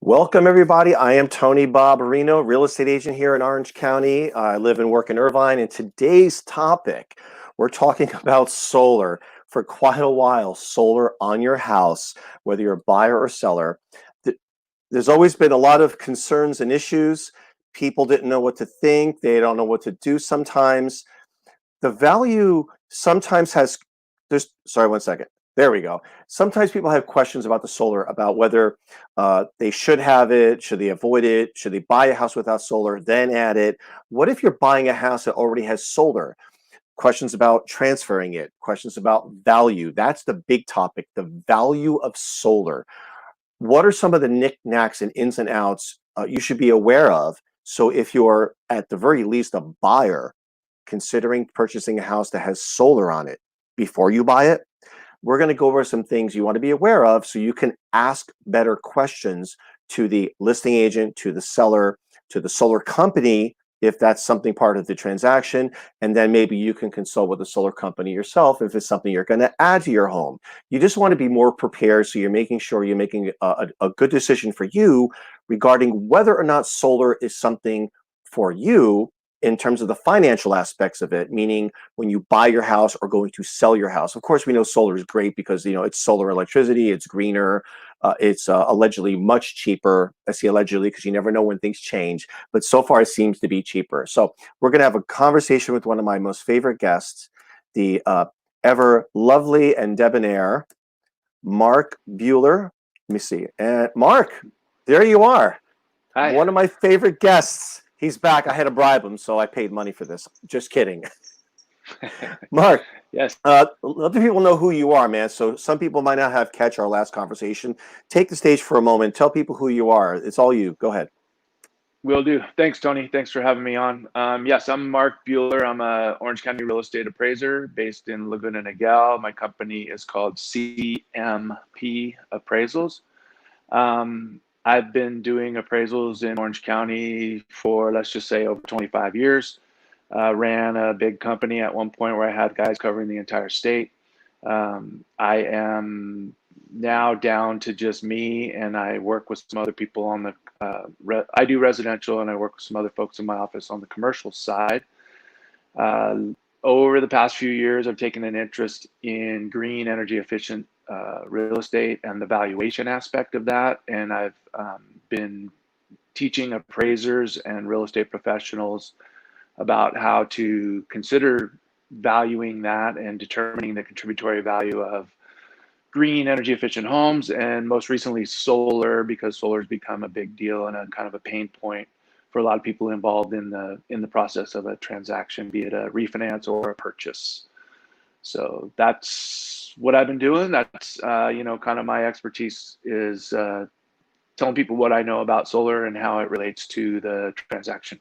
Welcome, everybody. I am Tony Barbarino, real estate agent here in Orange County. I live and work in Irvine. And today's topic, we're talking about solar. For quite a while, solar on your house, whether you're a buyer or seller. There's always been a lot of concerns and issues. People didn't know what to think. They don't know what to do sometimes. The value sometimes has, sorry, one second. There we go. Sometimes people have questions about the solar, about whether they should have it, should they avoid it, should they buy a house without solar, then add it. What if you're buying a house that already has solar? Questions about transferring it, questions about value. That's the big topic, the value of solar. What are some of the knickknacks and ins and outs you should be aware of? So if you're at the very least a buyer considering purchasing a house that has solar on it before you buy it, we're going to go over some things you want to be aware of so you can ask better questions to the listing agent, to the seller, to the solar company, if that's something part of the transaction. And then maybe you can consult with the solar company yourself if it's something you're going to add to your home. You just want to be more prepared so you're making sure you're making a good decision for you regarding whether or not solar is something for you in terms of the financial aspects of it, meaning when you buy your house or going to sell your house. Of course, we know solar is great because it's solar electricity, it's greener, it's allegedly much cheaper. I say allegedly because you never know when things change, but so far it seems to be cheaper. So we're going to have a conversation with one of my most favorite guests, the ever lovely and debonair Mark Buehler. Let me see. And Mark, there you are. Hi. One of my favorite guests. He's back. I had to bribe him, so I paid money for this. Just kidding. Mark, Yes. let the people know who you are, man. So some people might not have catch our last conversation. Take the stage for a moment. Tell people who you are. It's all you. Go ahead. Will do. Thanks, Tony. Thanks for having me on. Yes, I'm Mark Buehler. I'm a Orange County real estate appraiser based in Laguna Niguel. My company is called CMP Appraisals. I've been doing appraisals in Orange County for, let's just say, over 25 years. Ran a big company at one point where I had guys covering the entire state. I am now down to just me, and I work with some other people on the, I do residential, and I work with some other folks in my office on the commercial side. Over the past few years, I've taken an interest in green energy efficient real estate and the valuation aspect of that. And I've been teaching appraisers and real estate professionals about how to consider valuing that and determining the contributory value of green energy efficient homes, and most recently solar, because solar has become a big deal and a kind of a pain point for a lot of people involved in the process of a transaction, be it a refinance or a purchase. So that's what I've been doing. That's kind of my expertise is telling people what I know about solar and how it relates to the transaction.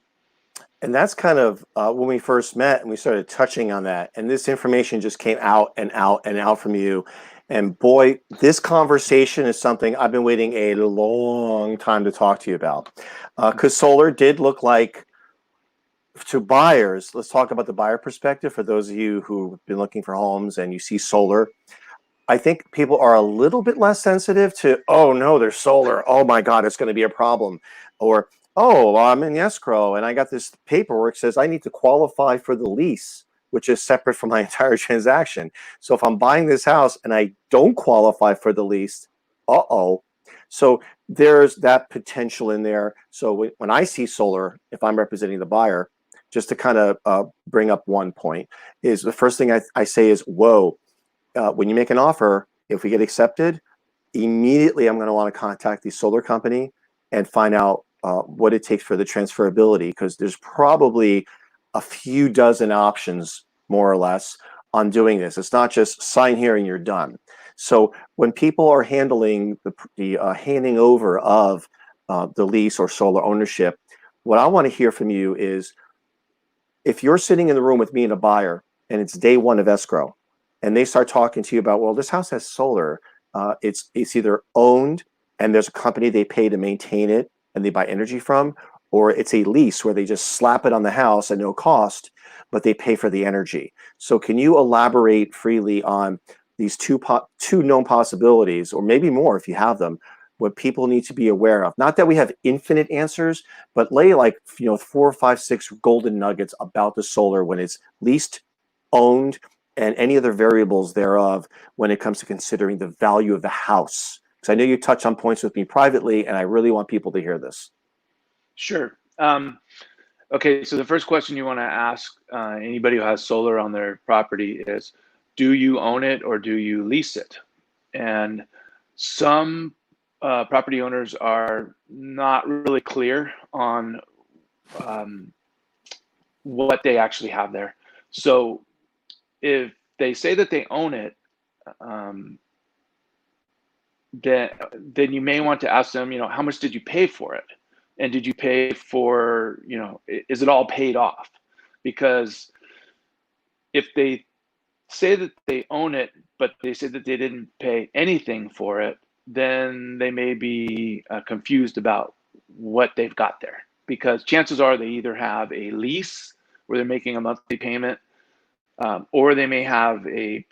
And that's kind of when we first met and we started touching on that. And this information just came out and out and out from you. And boy, this conversation is something I've been waiting a long time to talk to you about. Because solar did look like, to buyers, let's talk about the buyer perspective. For those of you who've been looking for homes and you see solar, I think people are a little bit less sensitive to, oh no, there's solar. Oh my God, it's going to be a problem. Or, oh, I'm in escrow and I got this paperwork says I need to qualify for the lease, which is separate from my entire transaction. So if I'm buying this house and I don't qualify for the lease, uh-oh. So there's that potential in there. So when I see solar, if I'm representing the buyer, just to kind of bring up one point, is the first thing I say is, whoa, when you make an offer, if we get accepted, immediately I'm going to want to contact the solar company and find out what it takes for the transferability, because there's probably a few dozen options, more or less, on doing this. It's not just sign here and you're done. So when people are handling the handing over of the lease or solar ownership, what I want to hear from you is, if you're sitting in the room with me and a buyer and it's day one of escrow, and they start talking to you about, well, this house has solar, it's either owned and there's a company they pay to maintain it and they buy energy from, or it's a lease where they just slap it on the house at no cost, but they pay for the energy. So can you elaborate freely on these two known possibilities, or maybe more if you have them, what people need to be aware of. Not that we have infinite answers, but lay like, 4, 5, 6 golden nuggets about the solar when it's leased, owned, and any other variables thereof when it comes to considering the value of the house. Because I know you touch on points with me privately, and I really want people to hear this. Sure. Okay, so the first question you want to ask anybody who has solar on their property is, do you own it or do you lease it? And some property owners are not really clear on what they actually have there. So if they say that they own it, then you may want to ask them, how much did you pay for it? And did you pay for, is it all paid off? Because if they say that they own it, but they say that they didn't pay anything for it, then they may be confused about what they've got there. Because chances are they either have a lease where they're making a monthly payment, or they may have a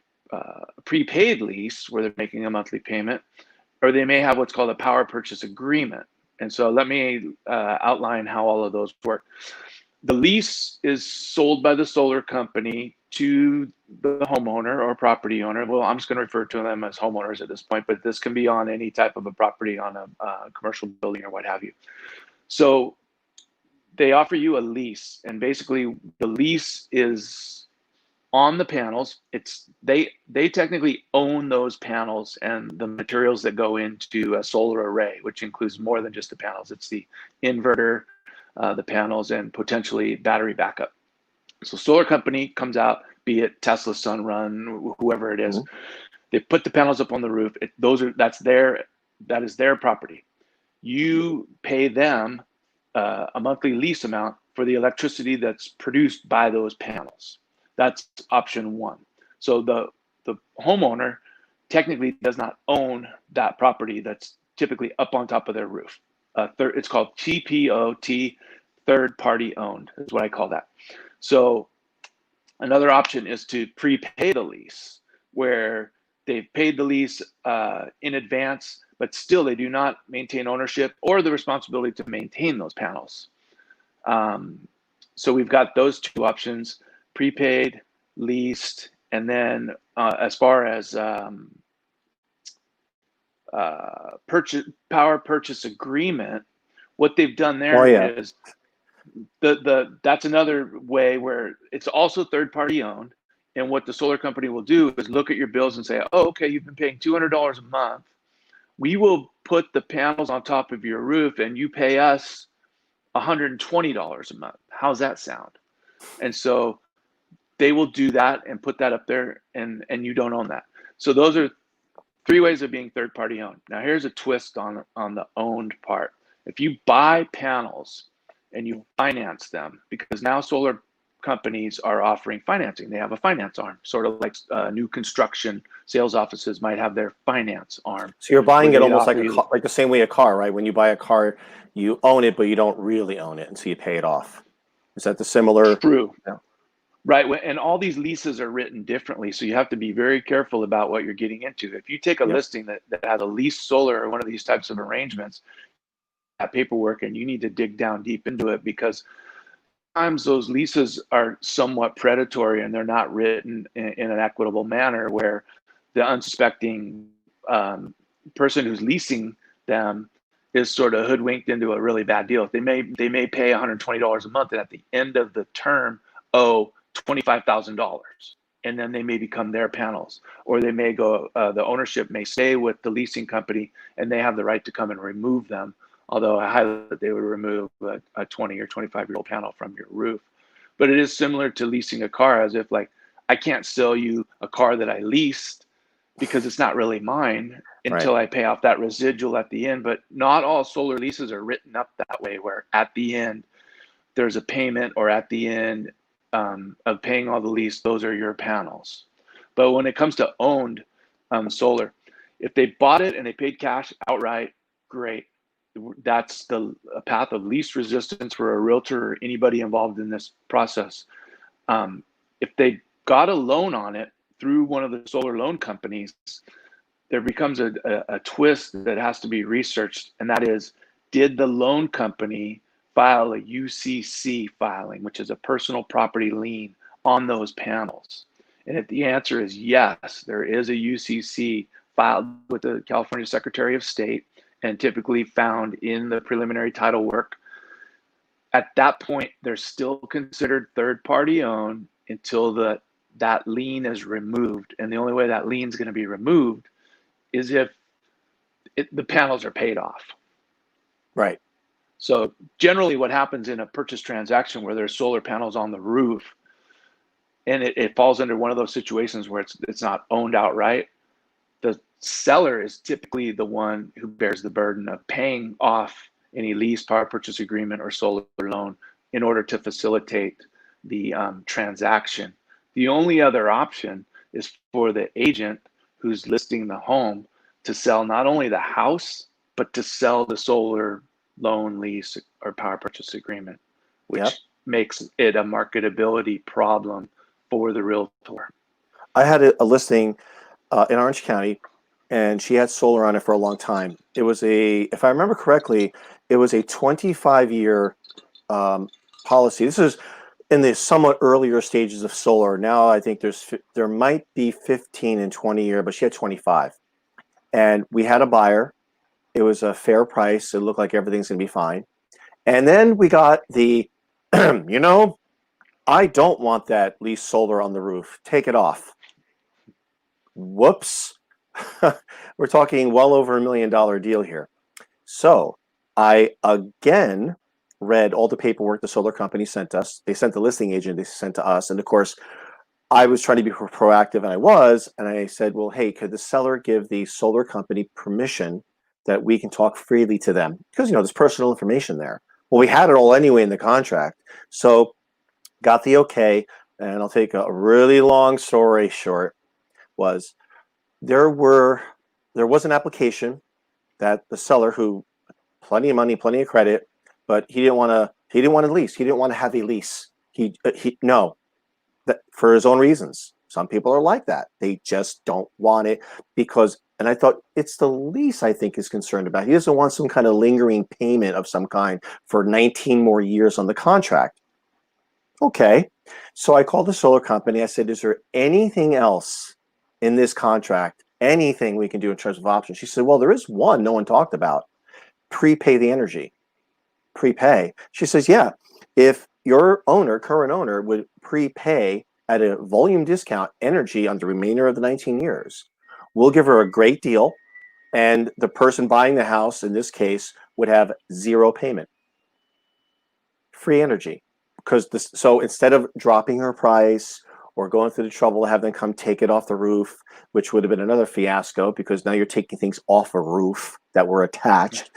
prepaid lease where they're making a monthly payment, or they may have what's called a power purchase agreement. And so let me outline how all of those work. The lease is sold by the solar company to the homeowner or property owner. Well, I'm just going to refer to them as homeowners at this point, but this can be on any type of a property, on a commercial building or what have you. So they offer you a lease, and basically the lease is on the panels. They technically own those panels and the materials that go into a solar array, which includes more than just the panels. It's the inverter, the panels, and potentially battery backup. So solar company comes out, be it Tesla, Sunrun, whoever it is, they put the panels up on the roof. That is their property. You pay them a monthly lease amount for the electricity that's produced by those panels. That's option one. So the homeowner technically does not own that property that's typically up on top of their roof. It's called TPOT, third party owned, is what I call that. So another option is to prepay the lease, where they've paid the lease in advance, but still they do not maintain ownership or the responsibility to maintain those panels. So we've got those two options: prepaid, leased, and then as far as power purchase agreement, what they've done there is that's another way where it's also third party owned. And what the solar company will do is look at your bills and say, oh, okay, you've been paying $200 a month. We will put the panels on top of your roof and you pay us $120 a month. How's that sound? And so they will do that and put that up there, and you don't own that. So those are three ways of being third party owned. Now here's a twist on the owned part. If you buy panels and you finance them, because now solar companies are offering financing. They have a finance arm, sort of like new construction sales offices might have their finance arm. So you're buying it almost like like the same way a car, right? When you buy a car, you own it, but you don't really own it until you pay it off. Is that the similar? True. Yeah. Right. And all these leases are written differently. So you have to be very careful about what you're getting into. If you take a listing that has a leased solar or one of these types of arrangements, that paperwork, and you need to dig down deep into it, because sometimes those leases are somewhat predatory and they're not written in an equitable manner, where the unsuspecting person who's leasing them is sort of hoodwinked into a really bad deal. They may pay $120 a month, and at the end of the term owe $25,000, and then they may become their panels, or they may go, the ownership may stay with the leasing company and they have the right to come and remove them. Although I highlight that they would remove a 20 or 25-year-old panel from your roof. But it is similar to leasing a car, as if like, I can't sell you a car that I leased because it's not really mine until I pay off that residual at the end. But not all solar leases are written up that way, where at the end there's a payment, or at the end of paying all the lease, those are your panels. But when it comes to owned solar, if they bought it and they paid cash outright, great. That's the path of least resistance for a realtor or anybody involved in this process. If they got a loan on it through one of the solar loan companies, there becomes a twist that has to be researched, and that is, did the loan company file a UCC filing, which is a personal property lien, on those panels? And if the answer is yes, there is a UCC filed with the California Secretary of State and typically found in the preliminary title work. At that point, they're still considered third-party owned until that lien is removed. And the only way that lien is going to be removed is if the panels are paid off. Right. So generally what happens in a purchase transaction where there's solar panels on the roof, and it falls under one of those situations where it's not owned outright, the seller is typically the one who bears the burden of paying off any lease, power purchase agreement, or solar loan in order to facilitate the transaction. The only other option is for the agent who's listing the home to sell not only the house, but to sell the solar loan, lease, or power purchase agreement, which Yep. makes it a marketability problem for the realtor. I had a listing in Orange County, and she had solar on it for a long time. It was if I remember correctly, it was a 25-year policy. This is in the somewhat earlier stages of solar. Now I think there might be 15 and 20 year, but she had 25. And we had a buyer. It was a fair price. It looked like everything's gonna be fine. And then we got the, I don't want that lease solar on the roof. Take it off. Whoops. We're talking well over $1 million deal here. So I again read all the paperwork the solar company sent us. They sent the listing agent, they sent to us. And of course, I was trying to be proactive, and I was. And I said, well, hey, could the seller give the solar company permission that we can talk freely to them? Because, there's personal information there. Well, we had it all anyway in the contract. So got the okay. And I'll take a really long story short. There was an application that the seller, who plenty of money, plenty of credit, but he didn't want to lease. He didn't want to have a lease. For his own reasons. Some people are like that. They just don't want it and I thought it's the lease I think is concerned about. He doesn't want some kind of lingering payment of some kind for 19 more years on the contract. Okay. So I called the solar company. I said, is there anything else in this contract, anything we can do in terms of options? She said, well, there is one no one talked about. Prepay the energy. Prepay. She says, yeah, if your current owner would prepay at a volume discount energy on the remainder of the 19 years, we'll give her a great deal. And the person buying the house, in this case, would have zero payment. Free energy. So instead of dropping her price or going through the trouble to have them come take it off the roof, which would have been another fiasco because now you're taking things off a roof that were attached.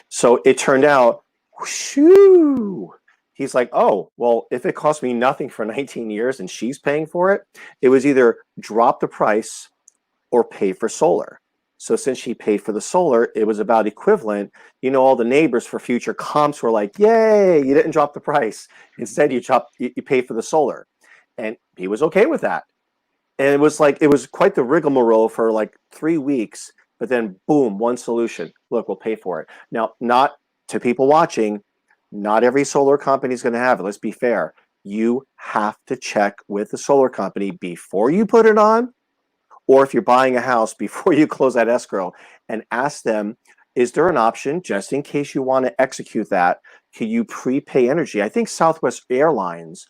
So it turned out, whoo, he's like, oh, well, if it cost me nothing for 19 years and she's paying for it, it was either drop the price or pay for solar. So since she paid for the solar, it was about equivalent. All the neighbors for future comps were like, yay, you didn't drop the price. Instead, you paid for the solar. And he was okay with that. And it was quite the rigmarole for like 3 weeks, but then boom, one solution. Look, we'll pay for it. Now, not to people watching, not every solar company is going to have it. Let's be fair. You have to check with the solar company before you put it on, or if you're buying a house, before you close that escrow, and ask them, is there an option, just in case you want to execute that, can you prepay energy? I think Southwest Airlines,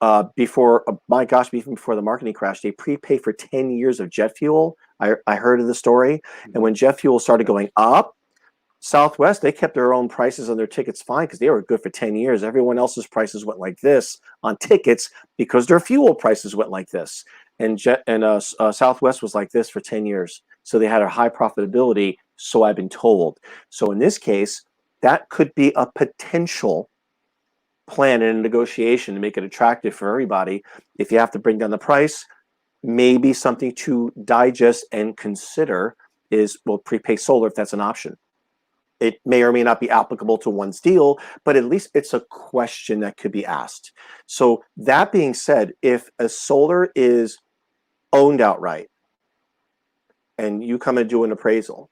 even before the marketing crash, they prepay for 10 years of jet fuel. I heard of the story. And when jet fuel started going up, Southwest, they kept their own prices on their tickets fine because they were good for 10 years. Everyone else's prices went like this on tickets because their fuel prices went like this. And Southwest was like this for 10 years. So they had a high profitability, so I've been told. So in this case, that could be a potential plan and a negotiation to make it attractive for everybody. If you have to bring down the price, maybe something to digest and consider is, well, prepay solar if that's an option. It may or may not be applicable to one's deal, but at least it's a question that could be asked. So that being said, if a solar is owned outright, and you come and do an appraisal,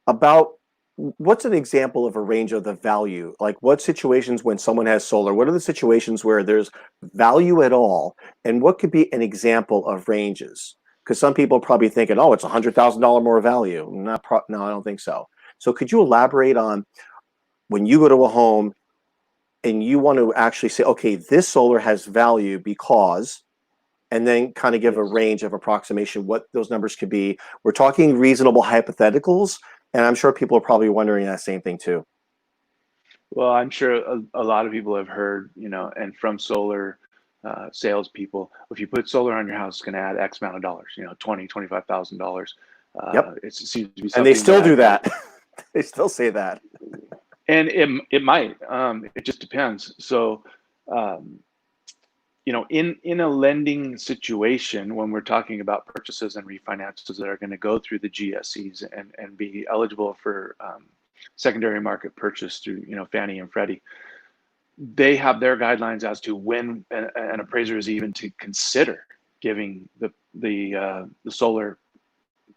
about what's an example of a range of the value? Like what situations when someone has solar, what are the situations where there's value at all? And what could be an example of ranges? Because some people are probably thinking, oh, it's $100,000 more value. No, I don't think so. So could you elaborate on when you go to a home and you want to actually say, okay, this solar has value because, and then kind of give a Yes. range of approximation what those numbers could be. We're talking reasonable hypotheticals, and I'm sure people are probably wondering that same thing too. Well, I'm sure a lot of people have heard, and from solar salespeople, if you put solar on your house, it's going to add X amount of dollars, $25,000. Yep. It seems to be And they something that still do I've heard. that. They still say that. And it might, it just depends. So, um, in a lending situation, when we're talking about purchases and refinances that are going to go through the GSEs and be eligible for secondary market purchase through, Fannie and Freddie, they have their guidelines as to when an appraiser is even to consider giving the solar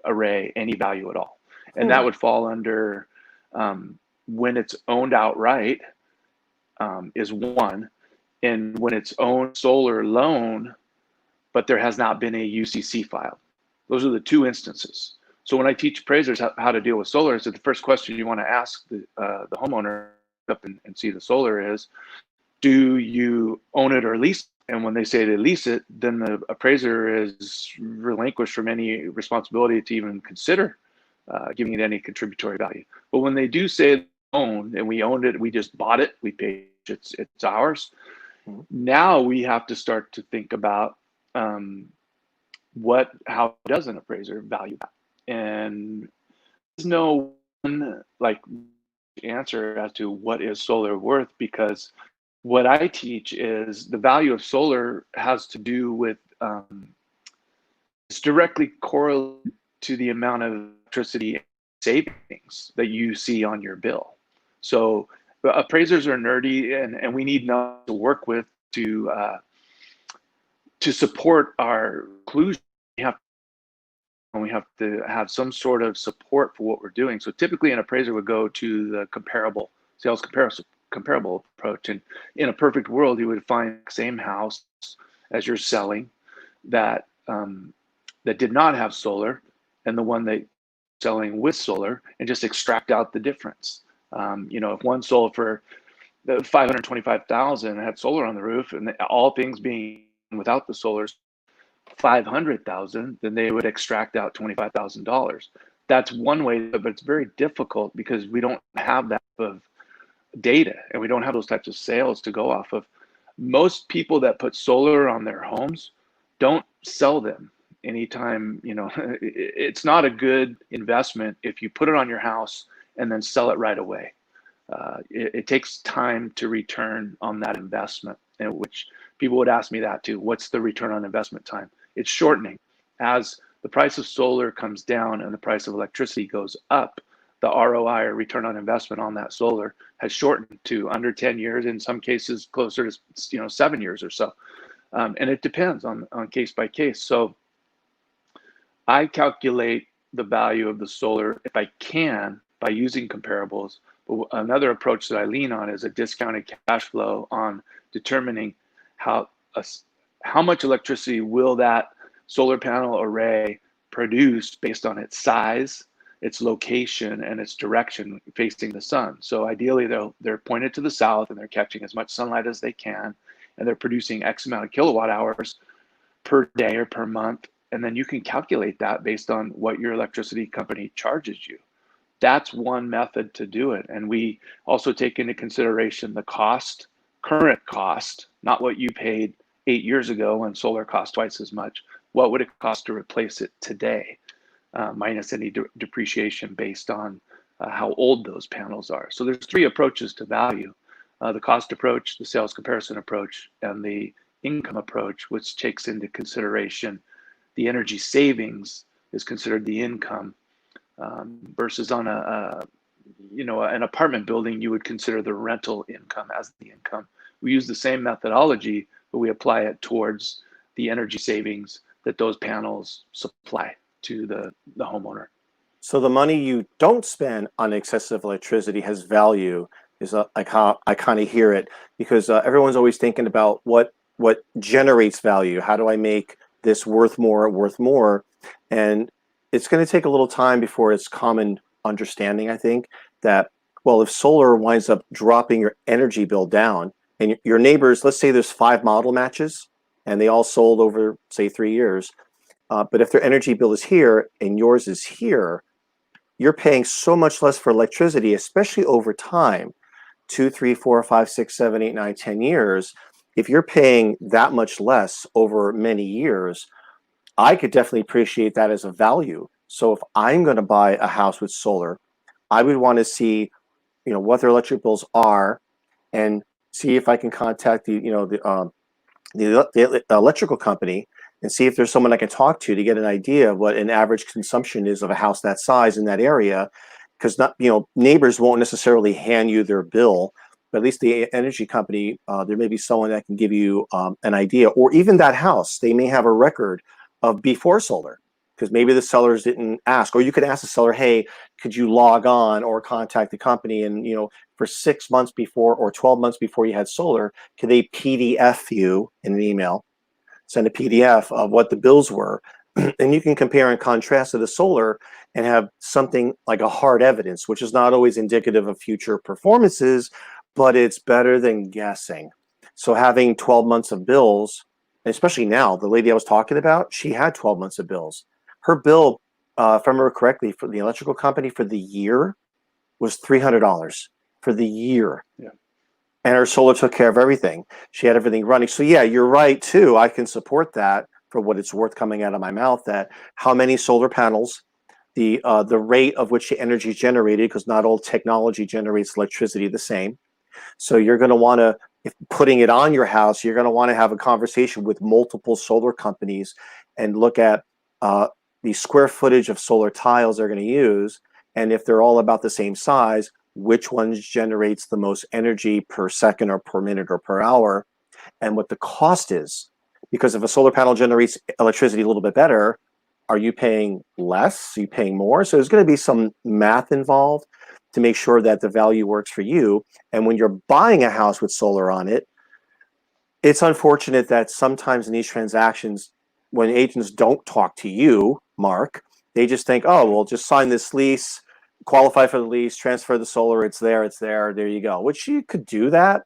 array any value at all, and that Hmm. would fall under when it's owned outright, is one, and when it's owned solar loan, but there has not been a UCC filed. Those are the two instances. So when I teach appraisers how to deal with solar, so the first question you want to ask the homeowner up and see the solar is, do you own it or lease it? And when they say they lease it, then the appraiser is relinquished from any responsibility to even consider giving it any contributory value. But when they do say own, and we owned it, we just bought it, we paid, it's ours. Now we have to start to think about how does an appraiser value that? And there's no one like answer as to what is solar worth, because what I teach is the value of solar has to do with it's directly correlated to the amount of electricity savings that you see on your bill. So appraisers are nerdy, and we need to work with to support our conclusion. We have to have some sort of support for what we're doing. So typically an appraiser would go to the comparable approach. And in a perfect world, you would find the same house as you're selling that that did not have solar, and the one that selling with solar, and just extract out the difference. If one sold for the 525,000 had solar on the roof, and all things being without the solar 500,000, then they would extract out $25,000. That's one way, but it's very difficult because we don't have that of data, and we don't have those types of sales to go off of. Most people that put solar on their homes don't sell them anytime. It's not a good investment if you put it on your house and then sell it right away. It takes time to return on that investment, and which people would ask me that too. What's the return on investment time? It's shortening. As the price of solar comes down and the price of electricity goes up, the ROI, or return on investment, on that solar has shortened to under 10 years, in some cases closer to 7 years or so. And it depends on case by case. So I calculate the value of the solar, if I can, by using comparables. But another approach that I lean on is a discounted cash flow on determining how much electricity will that solar panel array produce based on its size, its location, and its direction facing the sun. So ideally, they're pointed to the south, and they're catching as much sunlight as they can, and they're producing X amount of kilowatt hours per day or per month. And then you can calculate that based on what your electricity company charges you. That's one method to do it. And we also take into consideration the cost, current cost, not what you paid 8 years ago when solar cost twice as much. What would it cost to replace it today, minus any depreciation based on how old those panels are. So there's three approaches to value: the cost approach, the sales comparison approach, and the income approach, which takes into consideration the energy savings is considered the income, versus on an apartment building, you would consider the rental income as the income. We use the same methodology, but we apply it towards the energy savings that those panels supply to the homeowner. So the money you don't spend on excessive electricity has value, is like how I kind of hear it, because everyone's always thinking about what generates value. How do I make this worth more? And it's going to take a little time before it's common understanding, I think, that, well, if solar winds up dropping your energy bill down, and your neighbors, let's say there's 5 model matches, and they all sold over, say, 3 years, but if their energy bill is here and yours is here, you're paying so much less for electricity, especially over time, 2, 3, 4, 5, 6, 7, 8, 9, 10 years. If you're paying that much less over many years, I could definitely appreciate that as a value. So if I'm going to buy a house with solar, I would want to see, what their electric bills are, and see if I can contact the electrical company and see if there's someone I can talk to get an idea of what an average consumption is of a house that size in that area. Because neighbors won't necessarily hand you their bill, but at least the energy company, there may be someone that can give you an idea, or even that house, they may have a record of before solar, because maybe the sellers didn't ask, or you could ask the seller, hey, could you log on or contact the company, and for 6 months before or 12 months before you had solar, could they PDF you in an email, send a PDF of what the bills were, and you can compare and contrast to the solar and have something like a hard evidence, which is not always indicative of future performances, but it's better than guessing. So having 12 months of bills, and especially now, the lady I was talking about, she had 12 months of bills. Her bill, if I remember correctly, for the electrical company for the year was $300 for the year. Yeah. And her solar took care of everything. She had everything running. So yeah, you're right too. I can support that for what it's worth coming out of my mouth, that how many solar panels, the rate of which the energy is generated, because not all technology generates electricity the same. So you're going to want to, if putting it on your house, you're going to want to have a conversation with multiple solar companies and look at the square footage of solar tiles they're going to use. And if they're all about the same size, which ones generates the most energy per second or per minute or per hour, and what the cost is. Because if a solar panel generates electricity a little bit better, are you paying less? Are you paying more? So there's going to be some math involved to make sure that the value works for you. And when you're buying a house with solar on it, it's unfortunate that sometimes in these transactions, when agents don't talk to you, Mark, they just think, oh, well, just sign this lease, qualify for the lease, transfer the solar, it's there, there you go. Which you could do that.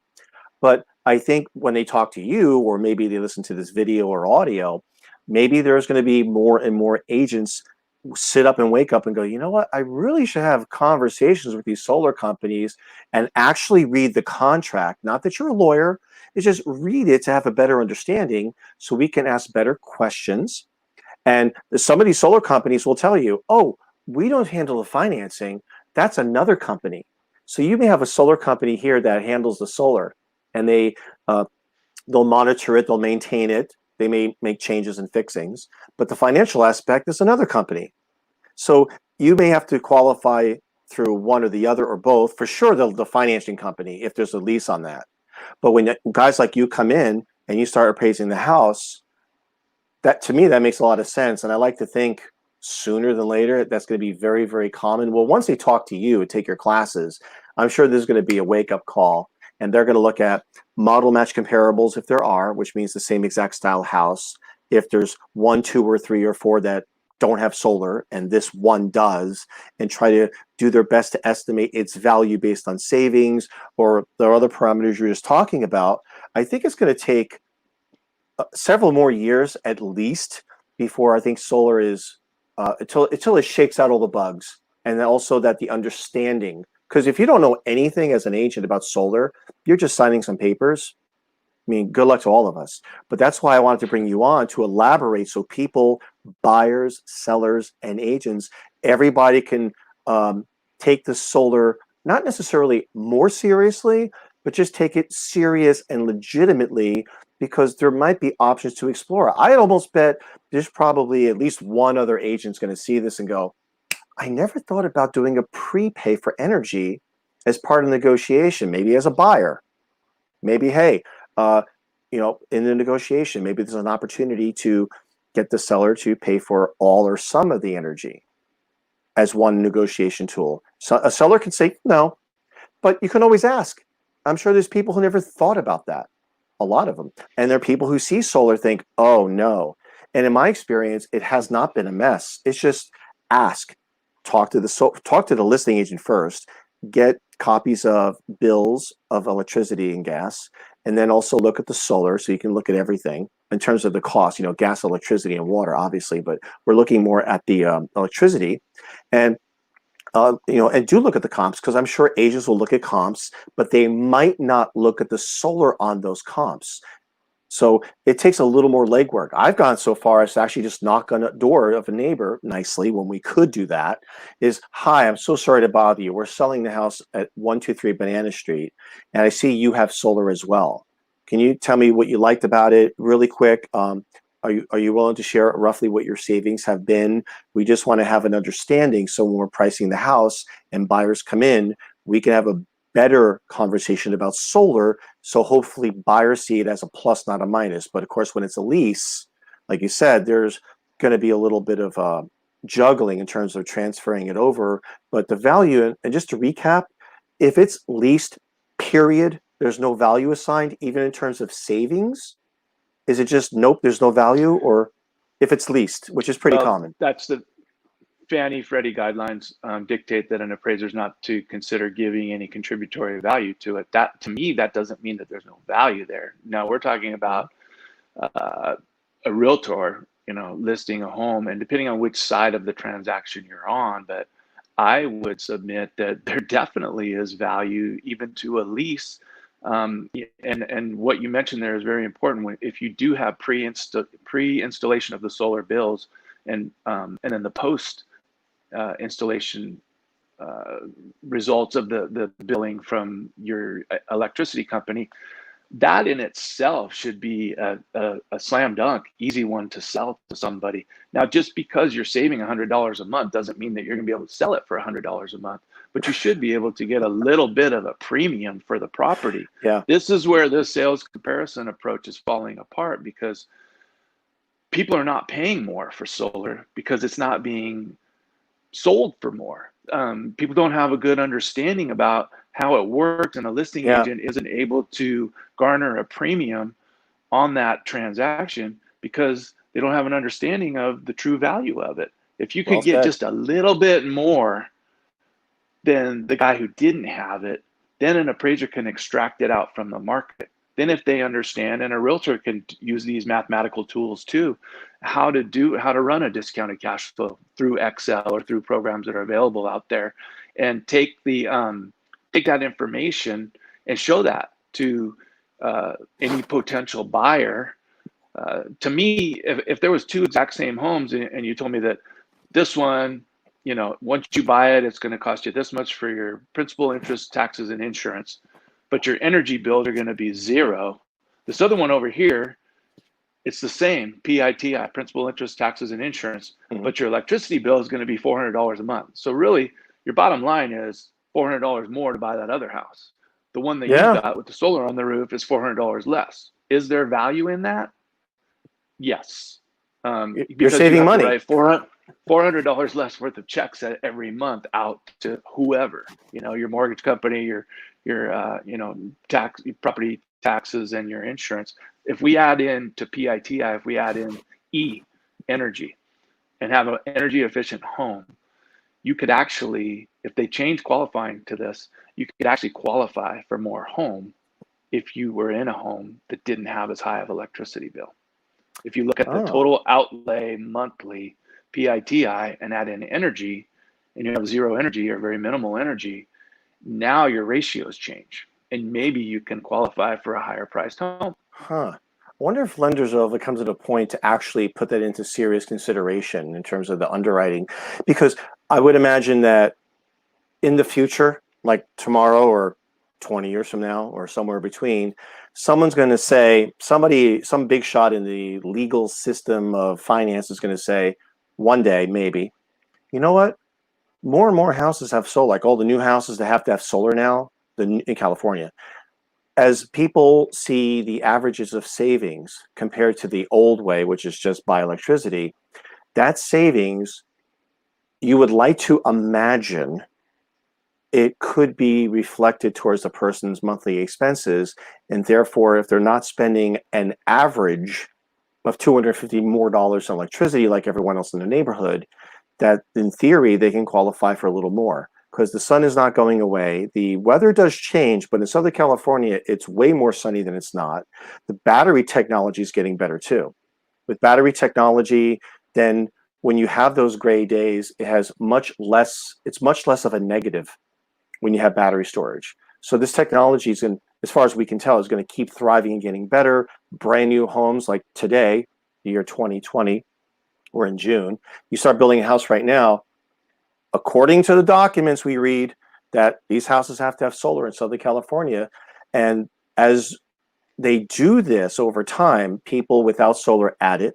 But I think when they talk to you, or maybe they listen to this video or audio, maybe there's going to be more and more agents sit up and wake up and go, you know what, I really should have conversations with these solar companies and actually read the contract. Not that you're a lawyer, it's just read it to have a better understanding so we can ask better questions. And some of these solar companies will tell you, oh, we don't handle the financing. That's another company. So you may have a solar company here that handles the solar, and they'll monitor it, they'll maintain it, they may make changes and fixings, but the financial aspect is another company. So you may have to qualify through one or the other or both. For sure, the financing company, if there's a lease on that. But when guys like you come in and you start appraising the house, that, to me, that makes a lot of sense. And I like to think sooner than later that's going to be very, very common. Well, once they talk to you and take your classes, I'm sure there's going to be a wake-up call, and they're going to look at model match comparables if there are, which means the same exact style house. If there's 1, 2, or 3 or 4 that don't have solar and this one does, and try to do their best to estimate its value based on savings or the other parameters you're just talking about. I think it's going to take several more years at least before I think solar is until it shakes out all the bugs, and also that the understanding. Because if you don't know anything as an agent about solar, you're just signing some papers. I mean, good luck to all of us. But that's why I wanted to bring you on to elaborate, so people, buyers, sellers, and agents, everybody can take the solar not necessarily more seriously, but just take it serious and legitimately, because there might be options to explore. I almost bet there's probably at least one other agent's going to see this and go, I never thought about doing a prepay for energy as part of negotiation, maybe as a buyer. Maybe, hey, in the negotiation, maybe there's an opportunity to get the seller to pay for all or some of the energy as one negotiation tool. So a seller can say no, but you can always ask. I'm sure there's people who never thought about that. A lot of them. And there are people who see solar think, oh no. And in my experience, it has not been a mess. It's just ask, talk to the listing agent first, get copies of bills of electricity and gas, and then also look at the solar so you can look at everything in terms of the cost, gas, electricity, and water, obviously, but we're looking more at the electricity. And and do look at the comps, because I'm sure agents will look at comps, but they might not look at the solar on those comps. So it takes a little more legwork. I've gone so far as to actually just knock on the door of a neighbor nicely when we could do that. Is, hi, I'm so sorry to bother you. We're selling the house at 123 Banana Street, and I see you have solar as well. Can you tell me what you liked about it really quick? Are you willing to share roughly what your savings have been? We just want to have an understanding, so when we're pricing the house and buyers come in, we can have a better conversation about solar, so hopefully buyers see it as a plus, not a minus. But of course, when it's a lease, like you said, there's going to be a little bit of juggling in terms of transferring it over. But the value, and just to recap, if it's leased, period, there's no value assigned, even in terms of savings. Is it just, nope, there's no value? Or if it's leased, which is pretty common? That's the Fannie Freddie guidelines dictate that an appraiser is not to consider giving any contributory value to it. That, to me, that doesn't mean that there's no value there. Now we're talking about a realtor, listing a home, and depending on which side of the transaction you're on, but I would submit that there definitely is value even to a lease. And what you mentioned there is very important. If you do have pre-installation of the solar bills, and then the post installation results of the billing from your electricity company, that in itself should be a slam dunk, easy one to sell to somebody. Now, just because you're saving $100 a month doesn't mean that you're going to be able to sell it for $100 a month, but you should be able to get a little bit of a premium for the property. Yeah. This is where the sales comparison approach is falling apart, because people are not paying more for solar because it's not being sold for more. People don't have a good understanding about how it works, and a listing agent isn't able to garner a premium on that transaction because they don't have an understanding of the true value of it. If you could get just a little bit more than the guy who didn't have it, then an appraiser can extract it out from the market. Then if they understand, and a realtor can use these mathematical tools too, how to run a discounted cash flow through Excel or through programs that are available out there, and take that information and show that to any potential buyer. To me, if there was two exact same homes and you told me that this one, once you buy it, it's going to cost you this much for your principal, interest, taxes, and insurance, but your energy bills are going to be zero. This other one over here, it's the same, PITI, principal, interest, taxes, and insurance, but your electricity bill is going to be $400 a month. So really, your bottom line is $400 more to buy that other house. The one that you got with the solar on the roof is $400 less. Is there value in that? Yes. You're saving money. Right, $400 less worth of checks every month out to whoever, your mortgage company, your property taxes, and your insurance. If we add in to PITI, if we add in energy and have an energy efficient home, you could actually, if they change qualifying to this, you could actually qualify for more home if you were in a home that didn't have as high of electricity bill. If you look at the total outlay monthly PITI and add in energy, and you have zero energy or very minimal energy, now your ratios change, and maybe you can qualify for a higher priced home. I wonder if lenders will ever come to the point to actually put that into serious consideration in terms of the underwriting, because I would imagine that in the future, like tomorrow or 20 years from now or somewhere between, someone's going to say, some big shot in the legal system of finance is going to say one day, maybe, you know what? More and more houses have solar, like all the new houses that have to have solar now in California. as people see the averages of savings compared to the old way, which is just buy electricity, that savings, you would like to imagine it could be reflected towards the person's monthly expenses. And therefore, if they're not spending an average of $250 more on electricity like everyone else in the neighborhood, that in theory, they can qualify for a little more because the sun is not going away. The weather does change, but in Southern California, it's way more sunny than it's not. The battery technology is getting better too. With battery technology, then when you have those gray days, it's much less of a negative when you have battery storage. So this technology is, as far as we can tell, is going to keep thriving and getting better. Brand new homes like today, the year 2020, we're in June. You start building a house right now, according to the documents we read, that these houses have to have solar in Southern California. And as they do this over time, people without solar add it,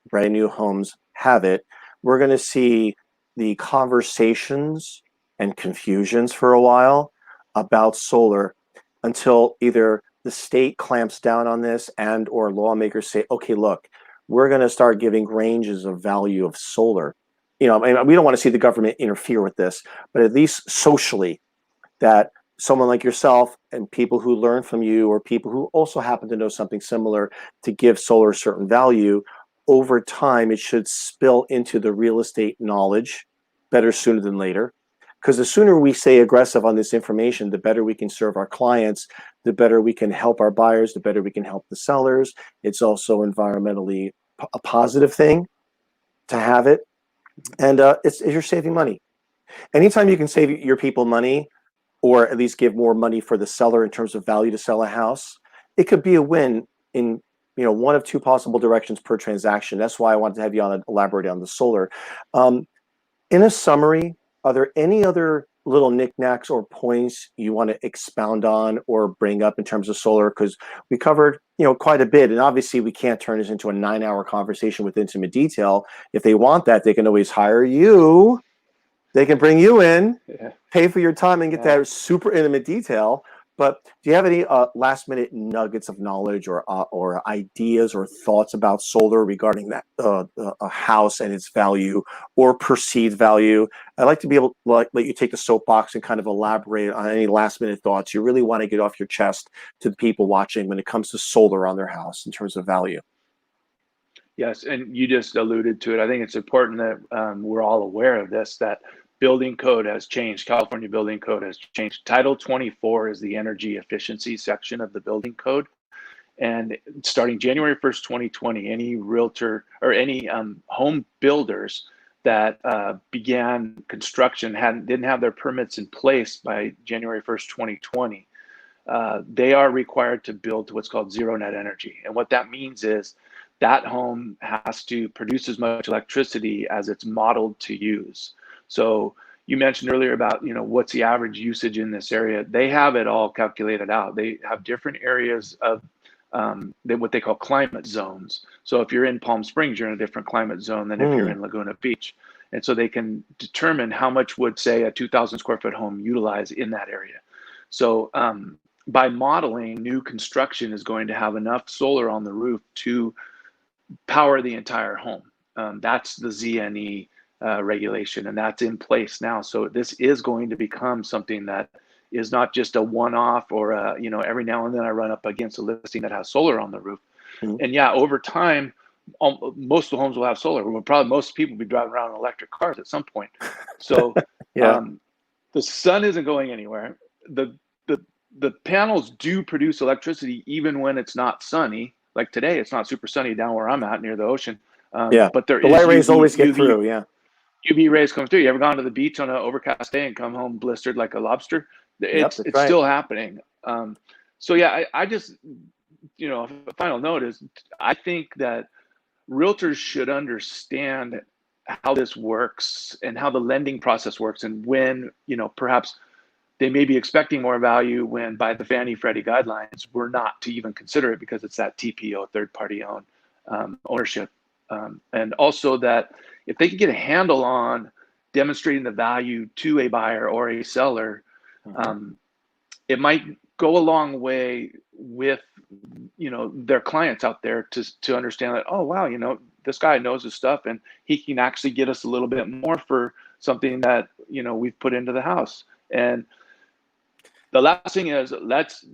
brand new homes have it. We're going to see the conversations and confusions for a while about solar until either the state clamps down on this and or lawmakers say, okay, look, we're going to start giving ranges of value of solar. You know, and we don't want to see the government interfere with this, but at least socially, that someone like yourself and people who learn from you or people who also happen to know something similar to give solar a certain value, over time, it should spill into the real estate knowledge better sooner than later. Because the sooner we stay aggressive on this information, the better we can serve our clients, the better we can help our buyers, the better we can help the sellers. It's also environmentally a positive thing to have it. And you're saving money. Anytime you can save your people money, or at least give more money for the seller in terms of value to sell a house, it could be a win in one of two possible directions per transaction. That's why I wanted to have you on elaborate on the solar. In a summary, are there any other little knickknacks or points you want to expound on or bring up in terms of solar? Because we covered quite a bit, and obviously we can't turn this into a 9-hour conversation with intimate detail. If they want that, they can always hire you. They can bring you in, pay for your time, and get that super intimate detail. But do you have any last minute nuggets of knowledge or ideas or thoughts about solar regarding that a house and its value or perceived value? I'd like to be able to let you take the soapbox and kind of elaborate on any last minute thoughts you really want to get off your chest to the people watching when it comes to solar on their house in terms of value. Yes, and you just alluded to it. I think it's important that we're all aware of this, that building code has changed. California building code has changed. Title 24 is the energy efficiency section of the building code. And starting January 1st, 2020, any realtor or any home builders that began construction didn't have their permits in place by January 1st, 2020, they are required to build to what's called zero net energy. And what that means is that home has to produce as much electricity as it's modeled to use. So you mentioned earlier about, what's the average usage in this area? They have it all calculated out. They have different areas of what they call climate zones. So if you're in Palm Springs, you're in a different climate zone than if you're in Laguna Beach. And so they can determine how much would, say, a 2,000 square foot home utilize in that area. So by modeling, new construction is going to have enough solar on the roof to power the entire home. That's the ZNE regulation, and that's in place now. So this is going to become something that is not just a one-off or every now and then I run up against a listing that has solar on the roof. And over time, most of the homes will have solar. Probably most people will be driving around in electric cars at some point. So the sun isn't going anywhere. The panels do produce electricity even when it's not sunny. Like today, it's not super sunny down where I'm at near the ocean. But the light rays always get through. UV rays come through. You ever gone to the beach on an overcast day and come home blistered like a lobster? It's right. still happening. I just, a final note is I think that realtors should understand how this works and how the lending process works, and when, perhaps they may be expecting more value when by the Fannie Freddie guidelines, we're not to even consider it because it's that TPO, third party owned ownership. And also that if they can get a handle on demonstrating the value to a buyer or a seller, it might go a long way with, their clients out there to understand that, oh, wow, this guy knows his stuff and he can actually get us a little bit more for something that, we've put into the house. And the last thing is, let's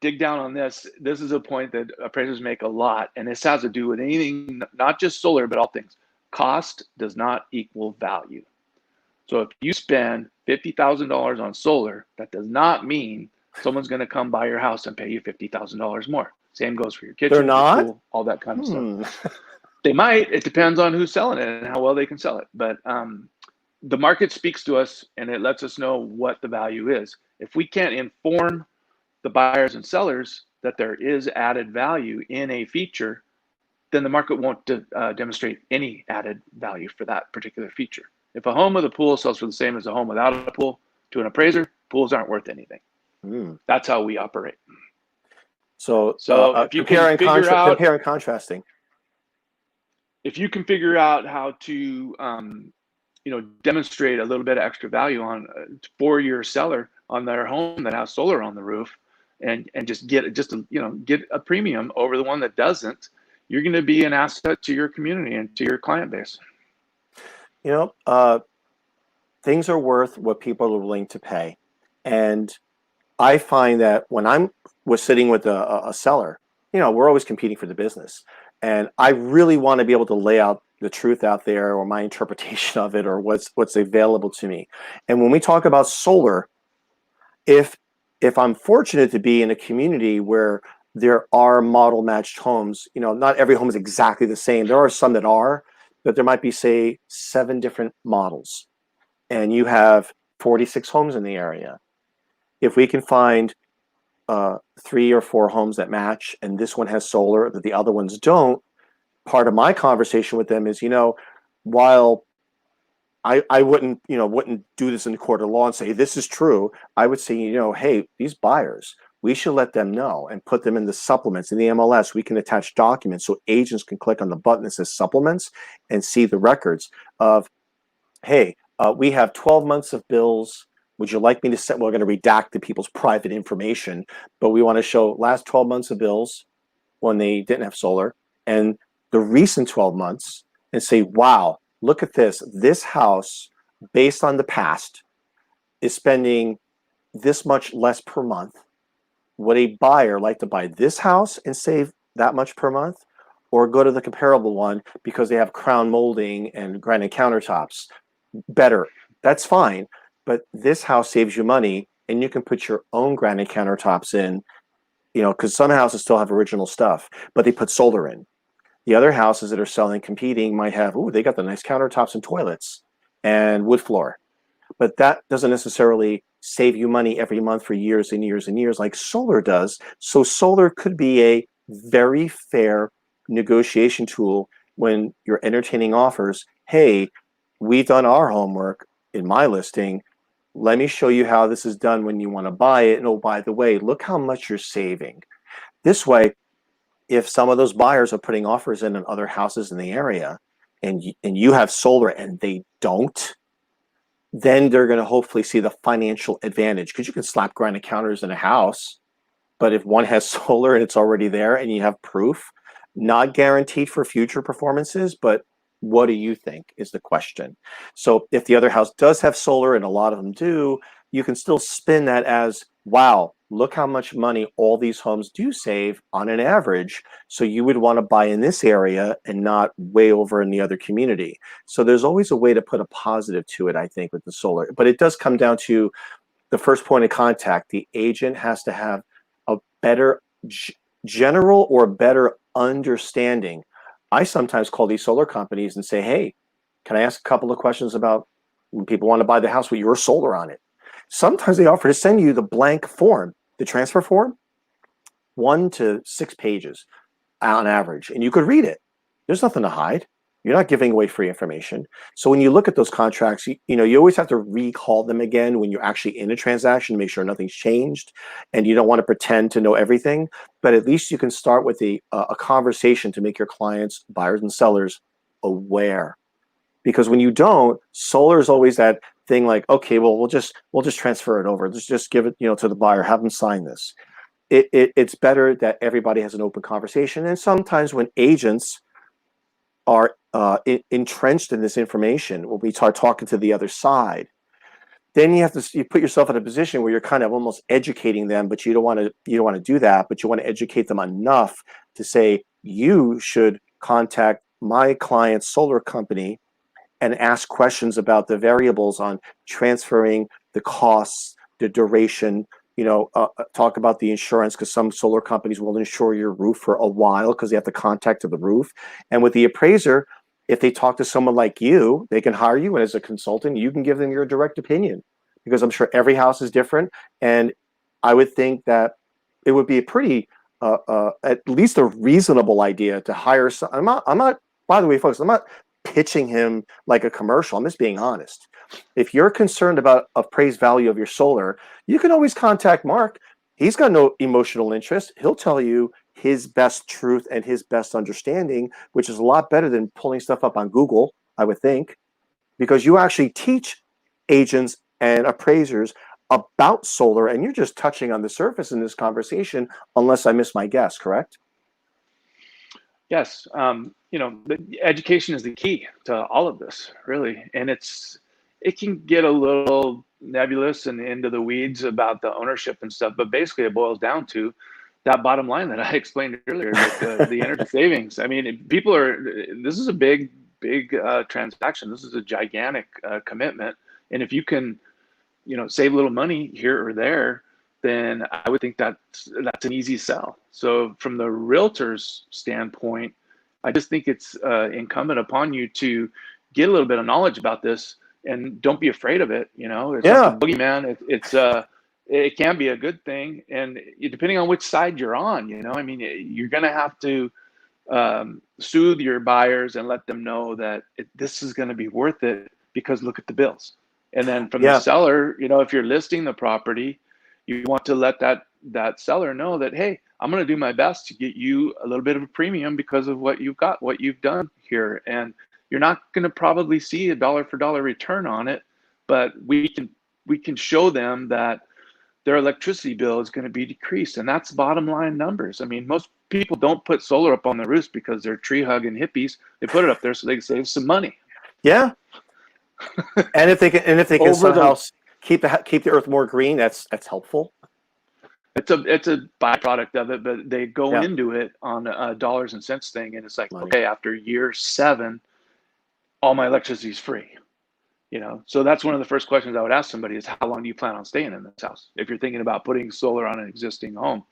dig down on this. This is a point that appraisers make a lot, and this has to do with anything, not just solar, but all things. Cost does not equal value. So if you spend $50,000 on solar, that does not mean someone's going to come buy your house and pay you $50,000 more. Same goes for your kitchen, They're not? your pool, all that kind of stuff. They might. It depends on who's selling it and how well they can sell it. But the market speaks to us, and it lets us know what the value is. If we can't inform the buyers and sellers that there is added value in a feature, then the market won't demonstrate any added value for that particular feature. If a home with a pool sells for the same as a home without a pool to an appraiser, pools aren't worth anything. That's how we operate. So if you can figure out, compare and contrasting. If you can figure out how to demonstrate a little bit of extra value for your seller on their home that has solar on the roof, and just get a premium over the one that doesn't, you're going to be an asset to your community and to your client base. Things are worth what people are willing to pay. And I find that when I was sitting with a seller, we're always competing for the business. And I really want to be able to lay out the truth out there, or my interpretation of it, or what's available to me. And when we talk about solar, if I'm fortunate to be in a community where there are model matched homes, not every home is exactly the same. There are some that are, but there might be, say, 7 different models, and you have 46 homes in the area. If we can find 3 or 4 homes that match, and this one has solar that the other ones don't, part of my conversation with them is, while I wouldn't do this in the court of law and say this is true, I would say, hey, these buyers, we should let them know and put them in the supplements in the MLS. We can attach documents so agents can click on the button that says supplements and see the records of, hey, we have 12 months of bills. Would you like me to set? We're going to redact the people's private information, but we want to show last 12 months of bills when they didn't have solar and the recent 12 months, and say, wow, look at this. This house, based on the past, is spending this much less per month. Would a buyer like to buy this house and save that much per month, or go to the comparable one because they have crown molding and granite countertops? Better. That's fine. But this house saves you money, and you can put your own granite countertops in, because some houses still have original stuff, but they put solar in. The other houses that are selling, competing, might have, they got the nice countertops and toilets and wood floor. But that doesn't necessarily save you money every month for years and years and years like solar does. So solar could be a very fair negotiation tool when you're entertaining offers. Hey, we've done our homework in my listing. Let me show you how this is done when you want to buy it. And oh, by the way, look how much you're saving. This way, if some of those buyers are putting offers in on other houses in the area, and you have solar and they don't, then they're going to hopefully see the financial advantage, because you can slap granite counters in a house, but if one has solar and it's already there and you have proof, not guaranteed for future performances, but what do you think is the question. So if the other house does have solar, and a lot of them do, you can still spin that as, wow, look how much money all these homes do save on an average. So you would want to buy in this area and not way over in the other community. So there's always a way to put a positive to it, I think, with the solar. But it does come down to the first point of contact. The agent has to have a better general or better understanding. I sometimes call these solar companies and say, hey, can I ask a couple of questions about when people want to buy the house with your solar on it? Sometimes they offer to send you the blank form, the transfer form, 1 to 6 pages on average, and you could read it. There's nothing to hide. You're not giving away free information. So when you look at those contracts, you always have to recall them again when you're actually in a transaction to make sure nothing's changed, and you don't want to pretend to know everything. But at least you can start with a conversation to make your clients, buyers and sellers, aware. Because when you don't, solar is always that thing like, okay, well, we'll just transfer it over. Just give it, to the buyer, have them sign this. it's better that everybody has an open conversation. And sometimes when agents are entrenched in this information, when we start talking to the other side, then you put yourself in a position where you're kind of almost educating them, but you don't want to do that, but you want to educate them enough to say, you should contact my client's solar company and ask questions about the variables on transferring the costs, the duration, talk about the insurance, because some solar companies will insure your roof for a while because they have the contact of the roof. And with the appraiser, if they talk to someone like you, they can hire you, and as a consultant, you can give them your direct opinion, because I'm sure every house is different. And I would think that it would be a pretty, at least a reasonable idea to hire some. I'm not, by the way, folks, I'm not pitching him like a commercial. I'm just being honest. If you're concerned about appraised value of your solar, you can always contact Mark. He's got no emotional interest. He'll tell you his best truth and his best understanding, which is a lot better than pulling stuff up on Google, I would think, because you actually teach agents and appraisers about solar, and you're just touching on the surface in this conversation, unless I miss my guess, correct? Yes. The education is the key to all of this, really. And it can get a little nebulous and into the weeds about the ownership and stuff, but basically it boils down to that bottom line that I explained earlier with the energy savings. I mean, this is a big transaction. This is a gigantic commitment. And if you can, save a little money here or there, then I would think that's an easy sell. So from the realtor's standpoint, I just think it's incumbent upon you to get a little bit of knowledge about this, and don't be afraid of it. It's not the boogeyman. It can be a good thing, and depending on which side you're on, I mean, you're going to have to soothe your buyers and let them know that this is going to be worth it, because look at the bills. And then from the seller, if you're listing the property, you want to let that seller know that, hey, I'm going to do my best to get you a little bit of a premium because of what you've done here. And you're not going to probably see a dollar for dollar return on it, but we can show them that their electricity bill is going to be decreased. And that's bottom line numbers. I mean, most people don't put solar up on their roofs because they're tree hugging hippies. They put it up there so they can save some money. Yeah. And if they can somehow keep the earth more green, that's helpful. It's a byproduct of it, but they go into it on a dollars and cents thing, and it's like, okay, after year 7, all my electricity is free. So that's one of the first questions I would ask somebody is, how long do you plan on staying in this house if you're thinking about putting solar on an existing home?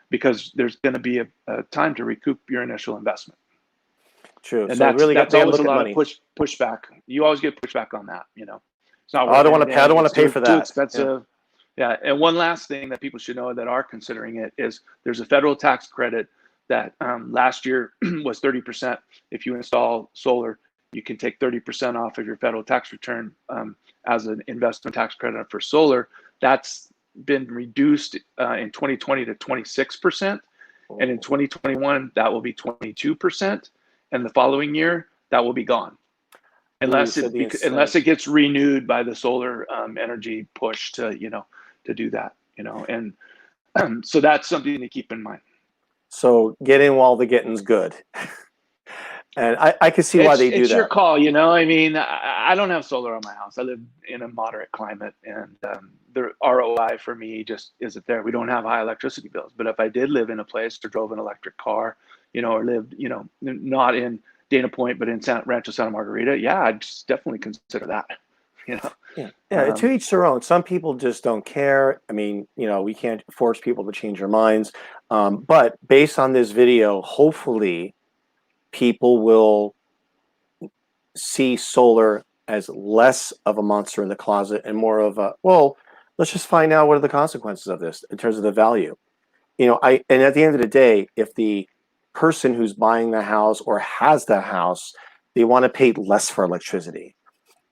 Because there's going to be a time to recoup your initial investment. True. And so that's always a lot of pushback. You always get pushback on that. It's not. I don't want to pay for that. Too expensive. Yeah. And one last thing that people should know that are considering it is there's a federal tax credit that last year was 30%. If you install solar, you can take 30% off of your federal tax return as an investment tax credit for solar. That's been reduced in 2020 to 26%. And in 2021, that will be 22%. And the following year, that will be gone, unless it gets renewed by the solar energy push to do that. And so that's something to keep in mind. So get in while the getting's good. And I can see why they do that. It's your call, I mean, I don't have solar on my house. I live in a moderate climate, and the ROI for me just isn't there. We don't have high electricity bills. But if I did live in a place or drove an electric car, or lived, not in Dana Point, but in Rancho Santa Margarita, I'd definitely consider that. To each their own. Some people just don't care. I mean, we can't force people to change their minds. But based on this video, hopefully people will see solar as less of a monster in the closet and more of a, well, let's just find out what are the consequences of this in terms of the value. And at the end of the day, if the person who's buying the house or has the house, they want to pay less for electricity.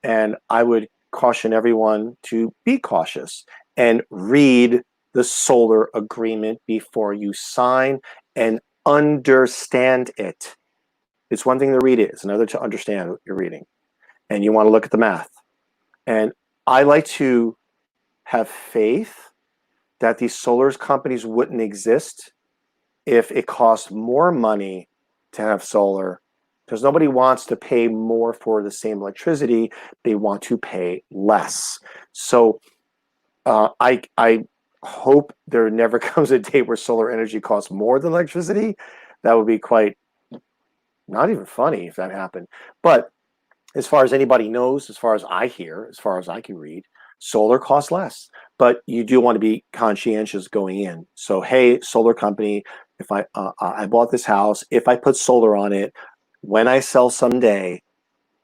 And I would caution everyone to be cautious and read the solar agreement before you sign and understand it. It's one thing to read it, it's another to understand what you're reading. And you want to look at the math. And I like to have faith that these solar companies wouldn't exist if it cost more money to have solar, because nobody wants to pay more for the same electricity. They want to pay less. So I hope there never comes a day where solar energy costs more than electricity. That would be quite not even funny if that happened. But as far as anybody knows, as far as I hear, as far as I can read, solar costs less. But you do want to be conscientious going in. So, hey, solar company, if I bought this house, if I put solar on it, when I sell someday,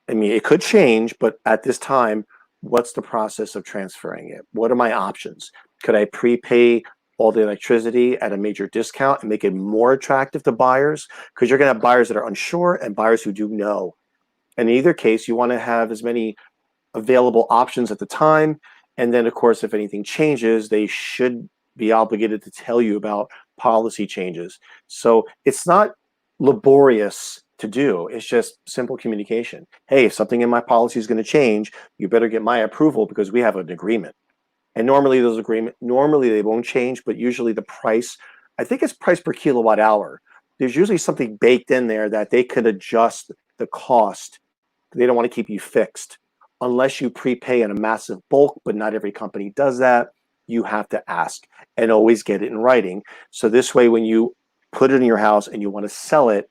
I mean, it could change, but at this time, what's the process of transferring it? What are my options? Could I prepay all the electricity at a major discount and make it more attractive to buyers? Because you're going to have buyers that are unsure and buyers who do know. And in either case, you want to have as many available options at the time. And then, of course, if anything changes, they should be obligated to tell you about policy changes. So it's not laborious to do. It's just simple communication. Hey, if something in my policy is going to change, you better get my approval because we have an agreement. And normally normally they won't change, but usually the price, I think it's price per kilowatt hour. There's usually something baked in there that they could adjust the cost. They don't want to keep you fixed unless you prepay in a massive bulk, but not every company does that. You have to ask and always get it in writing. So this way, when you put it in your house and you want to sell it,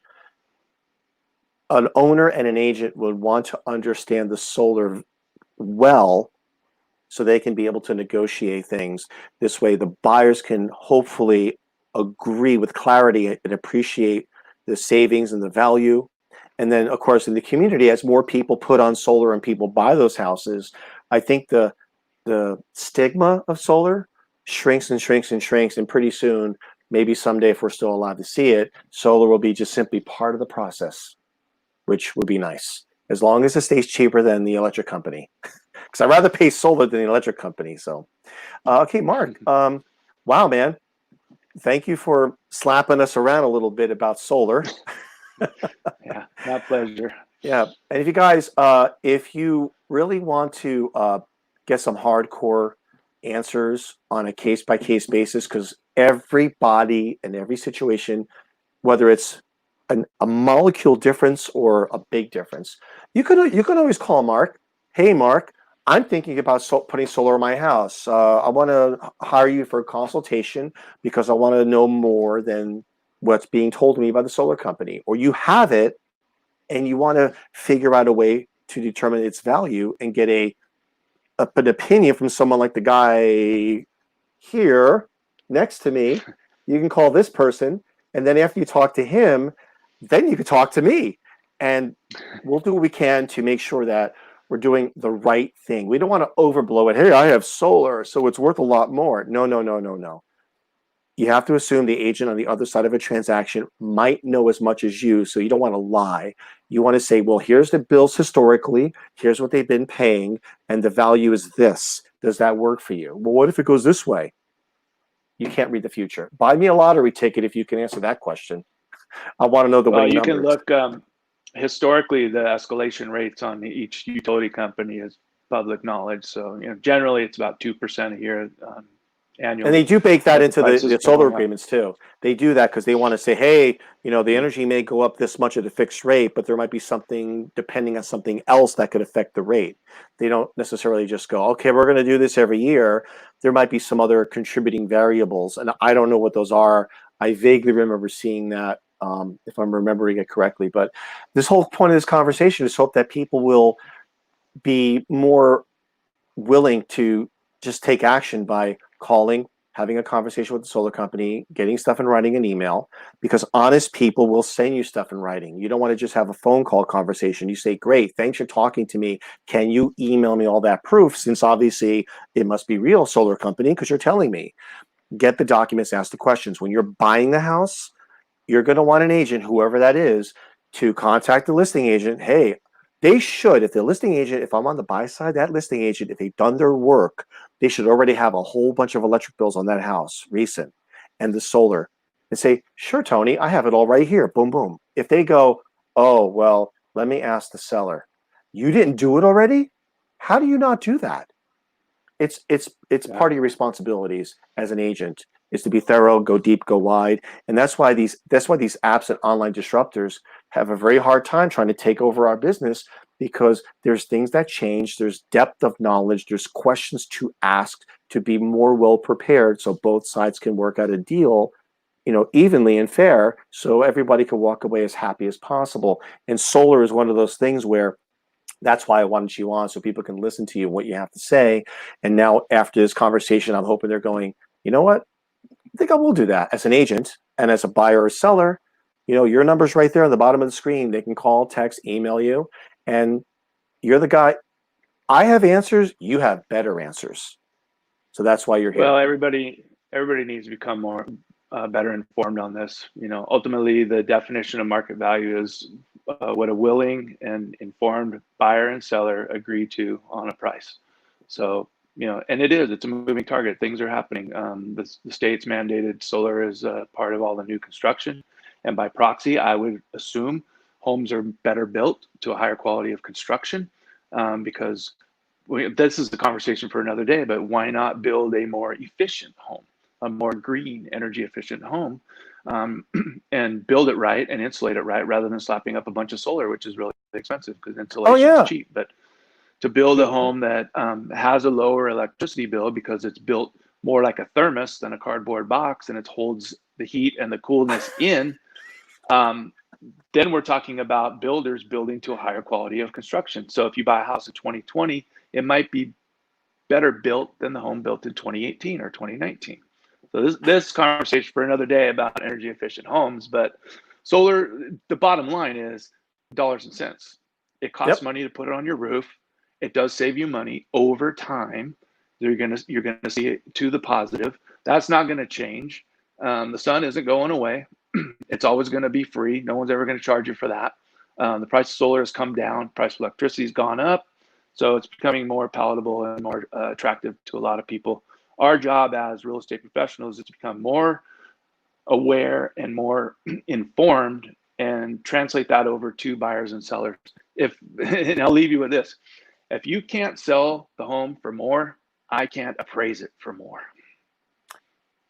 an owner and an agent would want to understand the solar well so they can be able to negotiate things. This way, the buyers can hopefully agree with clarity and appreciate the savings and the value. And then, of course, in the community, as more people put on solar and people buy those houses, I think the stigma of solar shrinks and shrinks and shrinks. And pretty soon, maybe someday, if we're still allowed to see it, solar will be just simply part of the process, which would be nice, as long as it stays cheaper than the electric company. Because I'd rather pay solar than the electric company. So, okay, Mark. Wow, man. Thank you for slapping us around a little bit about solar. Yeah, my pleasure. Yeah, and if you guys, if you really want to get some hardcore answers on a case-by-case basis, because everybody in every situation, whether it's a molecule difference or a big difference, you can always call Mark. Hey, Mark, I'm thinking about putting solar in my house. I want to hire you for a consultation because I want to know more than what's being told to me by the solar company. Or you have it and you want to figure out a way to determine its value and get an opinion from someone like the guy here next to me. You can call this person, and then after you talk to him, then you can talk to me, and we'll do what we can to make sure that we're doing the right thing. We don't want to overblow it. Hey, I have solar, so it's worth a lot more. No, no, no, no, no. You have to assume the agent on the other side of a transaction might know as much as you, so you don't want to lie. You want to say, well, here's the bills historically, here's what they've been paying, and the value is this. Does that work for you? Well, what if it goes this way? You can't read the future. Buy me a lottery ticket if you can answer that question. I want to know the winning You numbers. can look historically, the escalation rates on each utility company is public knowledge. So, generally it's about 2% a year annually. And they do bake that into the solar going up. agreements too. They do that because they want to say, hey, the energy may go up this much at a fixed rate, but there might be something depending on something else that could affect the rate. They don't necessarily just go, okay, we're going to do this every year. There might be some other contributing variables, and I don't know what those are. I vaguely remember seeing that, if I'm remembering it correctly. But this whole point of this conversation is hope that people will be more willing to just take action by calling, having a conversation with the solar company, getting stuff in writing and email, because honest people will send you stuff in writing. You don't want to just have a phone call conversation. You say, great, thanks for talking to me. Can you email me all that proof? Since obviously it must be real, solar company, because you're telling me. Get the documents, ask the questions. When you're buying the house, you're going to want an agent, whoever that is, to contact the listing agent. Hey, they should, if the listing agent, if I'm on the buy side, that listing agent, if they've done their work, they should already have a whole bunch of electric bills on that house, recent, and the solar, and say, sure, Tony, I have it all right here. Boom, boom. If they go, oh, well, let me ask the seller. You didn't do it already? How do you not do that? it's Yeah. part of your responsibilities as an agent is to be thorough, go deep, go wide, and that's why these apps and online disruptors have a very hard time trying to take over our business, because there's things that change, there's depth of knowledge, there's questions to ask to be more well prepared, so both sides can work out a deal, evenly and fair, so everybody can walk away as happy as possible. And solar is one of those things where that's why I wanted you on, so people can listen to you, what you have to say. And now after this conversation, I'm hoping they're going, you know what? I think I will do that as an agent and as a buyer or seller. Your number's right there on the bottom of the screen. They can call, text, email you, and you're the guy. I have answers. You have better answers. So that's why you're here. Well, everybody needs to become more better informed on this. Ultimately, the definition of market value is what a willing and informed buyer and seller agree to on a price. So, and it's a moving target. Things are happening. The state's mandated solar is part of all the new construction. And by proxy, I would assume homes are better built to a higher quality of construction, because this is the conversation for another day, but why not build a more efficient home, a more green, energy efficient home, and build it right and insulate it right, rather than slapping up a bunch of solar, which is really expensive because insulation is cheap. But to build a home that has a lower electricity bill because it's built more like a thermos than a cardboard box, and it holds the heat and the coolness in, then we're talking about builders building to a higher quality of construction. So if you buy a house in 2020, it might be better built than the home built in 2018 or 2019. So this conversation for another day about energy efficient homes. But solar, the bottom line is dollars and cents. It costs money to put it on your roof. It does save you money over time. You're gonna see it to the positive. That's not gonna change. The sun isn't going away. It's always going to be free. No one's ever going to charge you for that. The price of solar has come down. Price of electricity has gone up. So it's becoming more palatable and more attractive to a lot of people. Our job as real estate professionals is to become more aware and more informed and translate that over to buyers and sellers. And I'll leave you with this. If you can't sell the home for more, I can't appraise it for more.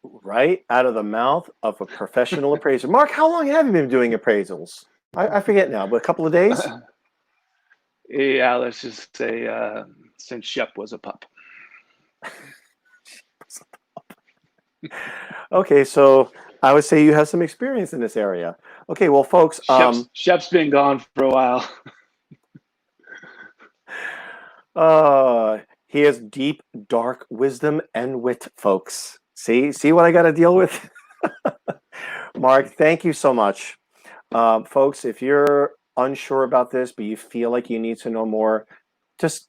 Right out of the mouth of a professional appraiser. Mark, how long have you been doing appraisals? I forget now, but a couple of days? Yeah, let's just say since Shep was a pup. Okay, so I would say you have some experience in this area. Okay, well, folks, Shep's been gone for a while. He has deep, dark wisdom and wit, folks. See what I got to deal with? Mark, thank you so much. Folks, if you're unsure about this, but you feel like you need to know more, just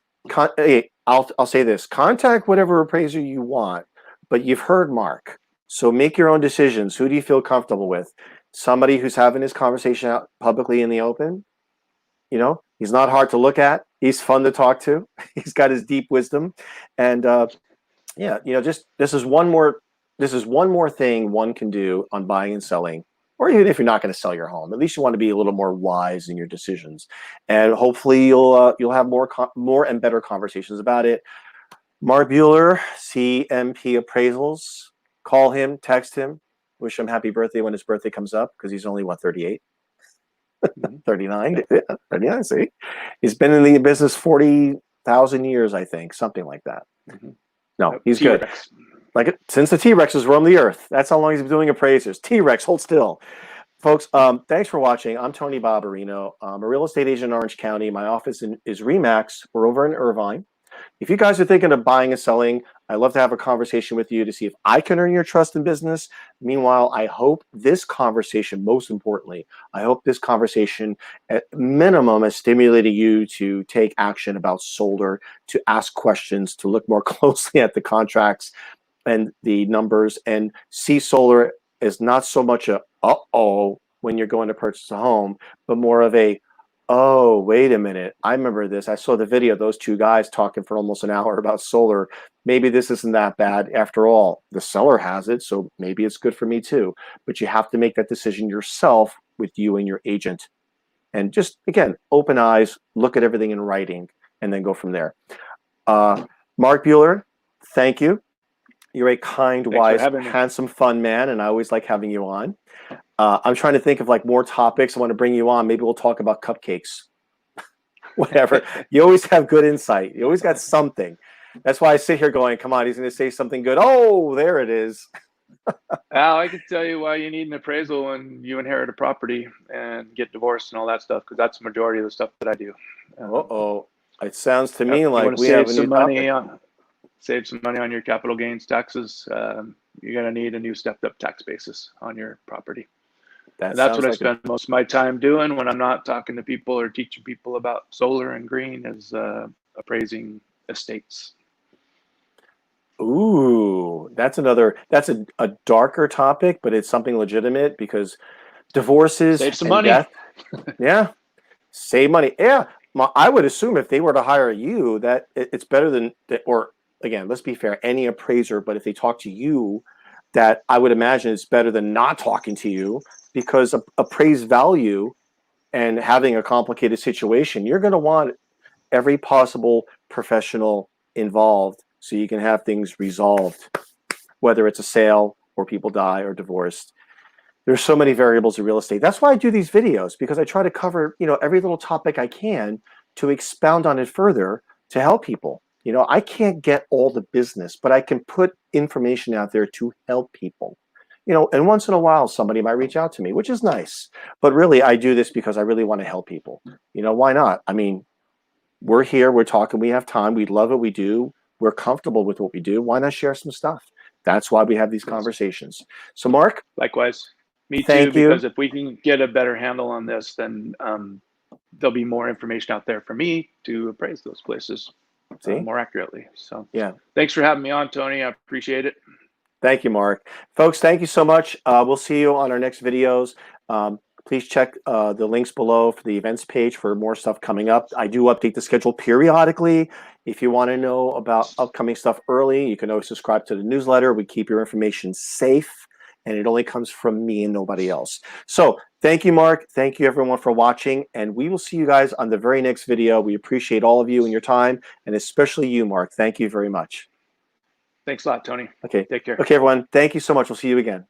I'll say this: contact whatever appraiser you want, but you've heard Mark, so make your own decisions. Who do you feel comfortable with? Somebody who's having this conversation out publicly in the open. He's not hard to look at. He's fun to talk to. He's got his deep wisdom, and just this is one more thing one can do on buying and selling. Or even if you're not going to sell your home, at least you want to be a little more wise in your decisions, and hopefully you'll have more and better conversations about it. Mark Buehler, CMP Appraisals. Call him, text him, wish him happy birthday when his birthday comes up, because he's only 38, 39, 39. See, he's been in the business 40,000 years, I think, something like that. No, he's T-Rex. Good. Like since the T-Rexes roamed the earth. That's how long he's been doing appraisers. T-Rex, hold still. Folks, thanks for watching. I'm Tony Barbarino. I'm a real estate agent in Orange County. My office is RE/MAX. We're over in Irvine. If you guys are thinking of buying and selling, I'd love to have a conversation with you to see if I can earn your trust in business. Meanwhile, I hope this conversation, most importantly, I hope this conversation at minimum has stimulated you to take action about solar, to ask questions, to look more closely at the contracts and the numbers, and see solar as not so much a uh-oh when you're going to purchase a home, but more of a, oh, wait a minute, I remember this. I saw the video of those two guys talking for almost an hour about solar. Maybe this isn't that bad after all. The seller has it, so maybe it's good for me too. But you have to make that decision yourself with you and your agent. And just, again, open eyes, look at everything in writing, and then go from there. Mark Buehler, thank you. You're a kind, Thanks for wise, having me. handsome, fun man, and I always like having you on. I'm trying to think of like more topics. I want to bring you on. Maybe we'll talk about cupcakes. Whatever. You always have good insight. You always got something. That's why I sit here going, come on, he's going to say something good. Oh, there it is. Al, I can tell you why you need an appraisal when you inherit a property and get divorced and all that stuff, because that's the majority of the stuff that I do. Uh-oh. It sounds to Yep, me you like want to we save have a new some money topic. save some money on your capital gains taxes. You're going to need a new stepped up tax basis on your property. That And that's what sounds I like spend most of my time doing when I'm not talking to people or teaching people about solar and green, is appraising estates. ooh, that's a darker topic, but it's something legitimate because divorces Save some and money. death. Yeah. Save money. Yeah. I would assume if they were to hire you, that it's better than, or again, let's be fair, any appraiser, but if they talk to you, that I would imagine it's better than not talking to you, because appraised value and having a complicated situation, you're going to want every possible professional involved so you can have things resolved, whether it's a sale or people die or divorced. There's so many variables in real estate. That's why I do these videos, because I try to cover, every little topic I can to expound on it further to help people. I can't get all the business, but I can put information out there to help people. And once in a while, somebody might reach out to me, which is nice. But really, I do this because I really want to help people. Why not? I mean, we're here, we're talking, we have time, we love what we do, we're comfortable with what we do. Why not share some stuff? That's why we have these conversations. So, Mark, Likewise. Me too, thank you. because if we can get a better handle on this, then there'll be more information out there for me to appraise those places more accurately. So Yeah. Thanks for having me on, Tony. I appreciate it. Thank you, Mark. Folks, thank you so much. We'll see you on our next videos. Please check the links below for the events page for more stuff coming up. I do update the schedule periodically. If you want to know about upcoming stuff early, you can always subscribe to the newsletter. We keep your information safe, and it only comes from me and nobody else. So thank you, Mark. Thank you, everyone, for watching, and we will see you guys on the very next video. We appreciate all of you and your time, and especially you, Mark. Thank you very much. Thanks a lot, Tony. Okay. Take care. Okay, everyone. Thank you so much. We'll see you again.